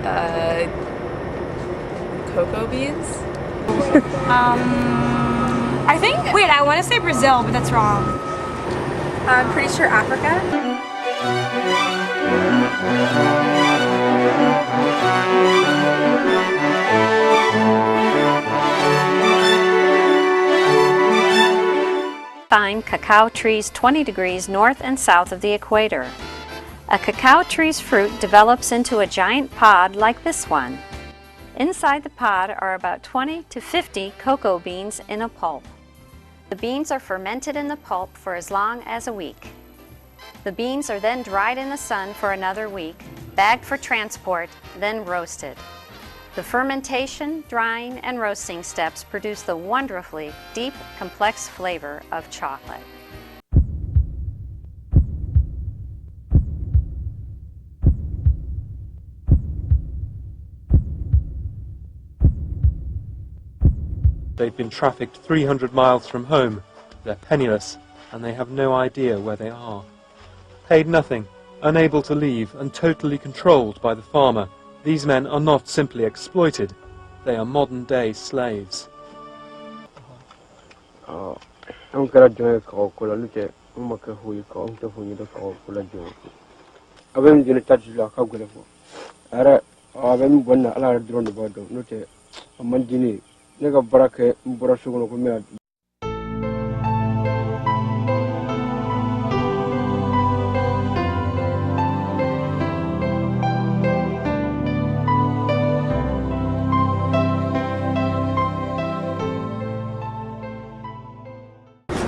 Uh, cocoa beans? I think, wait, I want to say Brazil, but that's wrong. I'm pretty sure Africa. Find cacao trees 20 degrees north and south of the equator. A cacao tree's fruit develops into a giant pod like this one. Inside the pod are about 20 to 50 cocoa beans in a pulp. The beans are fermented in the pulp for as long as a week. The beans are then dried in the sun for another week, bagged for transport, then roasted. The fermentation, drying, and roasting steps produce the wonderfully deep, complex flavor of chocolate. They've been trafficked 300 miles from home. They're penniless, and they have no idea where they are. Paid nothing, unable to leave, and totally controlled by the farmer, these men are not simply exploited, they are modern-day slaves.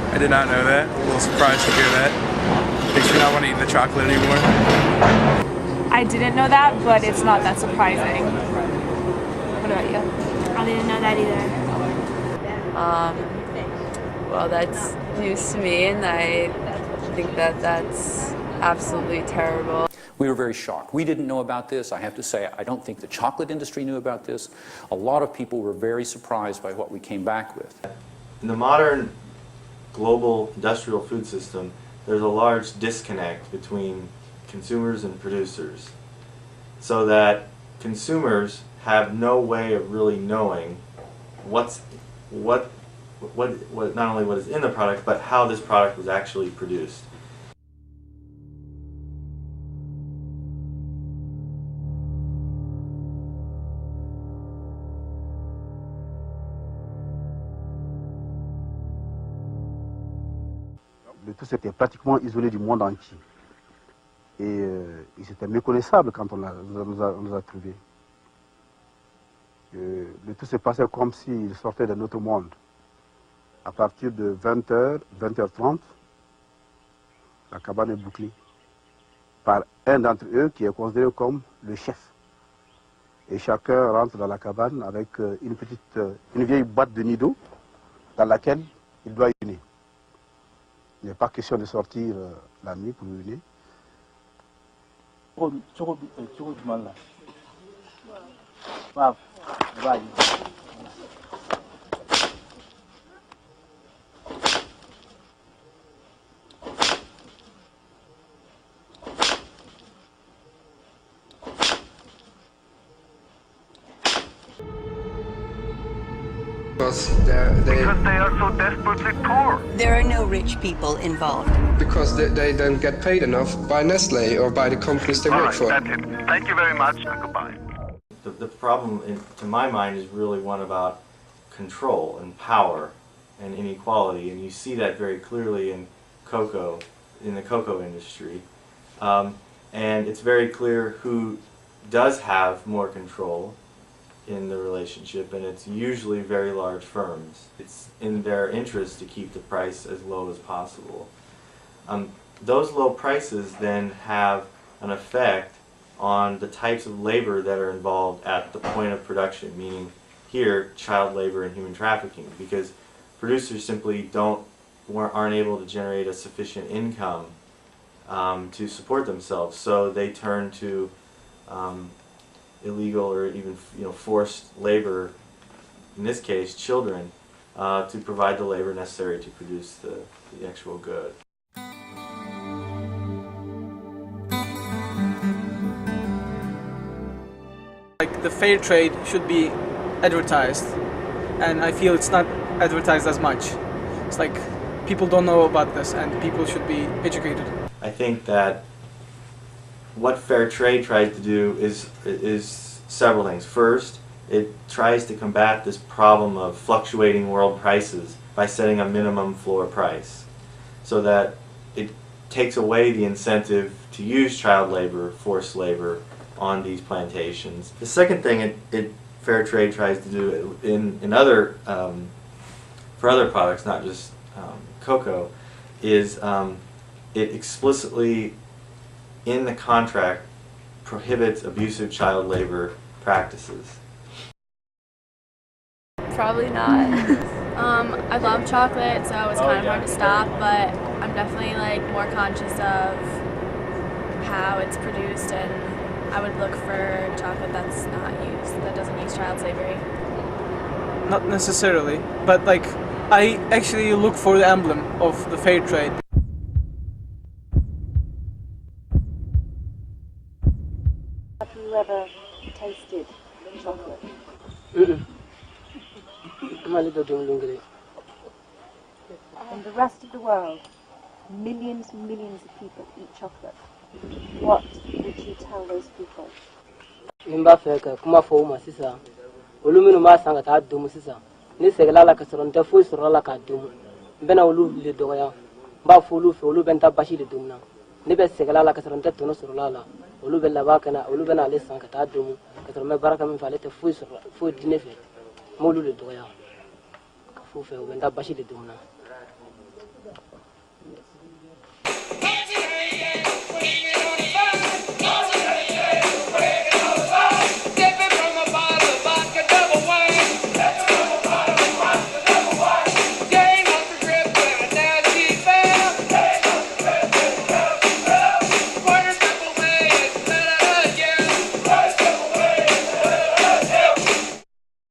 I did not know that. A little surprised to hear that. Makes me not want to eat the chocolate anymore. I didn't know that, but it's not that surprising. What about you? I didn't know that either. Well, that's news to me, and I think that that's absolutely terrible. We were very shocked. We didn't know about this. I have to say, I don't think the chocolate industry knew about this. A lot of people were very surprised by what we came back with. In the modern global industrial food system, there's a large disconnect between consumers and producers, so that consumers have no way of really knowing what not only what is in the product, but how this product was actually produced. Le tout s'était pratiquement isolé du monde entier. Et il s'était méconnaissable quand on nous a trouvés. Le tout s'est passé comme s'il sortait d'un autre monde. À partir de 20h, 20h30, la cabane est bouclée par un d'entre eux qui est considéré comme le chef. Et chacun rentre dans la cabane avec une vieille boîte de nid d'eau dans laquelle il doit uriner. Il n'est pas question de sortir la nuit pour uriner. Because they are so desperately poor. There are no rich people involved. Because they don't get paid enough by Nestle or by the companies they work for. That's it. Thank you very much. Goodbye. The problem, to my mind, is really one about control and power and inequality, and you see that very clearly in cocoa, in the cocoa industry. And it's very clear who does have more control in the relationship, and it's usually very large firms. It's in their interest to keep the price as low as possible. Those low prices then have an effect on the types of labor that are involved at the point of production, meaning here child labor and human trafficking, because producers simply aren't able to generate a sufficient income to support themselves, so they turn to illegal or even forced labor, in this case children, to provide the labor necessary to produce the actual good. Like the fair trade should be advertised, and I feel it's not advertised as much. It's like people don't know about this, and people should be educated. I think that what fair trade tries to do is several things. First, it tries to combat this problem of fluctuating world prices by setting a minimum floor price, so that it takes away the incentive to use child labor, forced labor on these plantations. The second thing fair trade tries to do in other for other products, not just cocoa, is it explicitly in the contract prohibits abusive child labor practices. Probably not. I love chocolate, so it's kind of hard to stop, but I'm definitely like more conscious of how it's produced, and I would look for chocolate that doesn't use child slavery. Not necessarily, but like I actually look for the emblem of the fair trade. Have you ever tasted chocolate? In the rest of the world, millions and millions of people eat chocolate. What would you tell those people?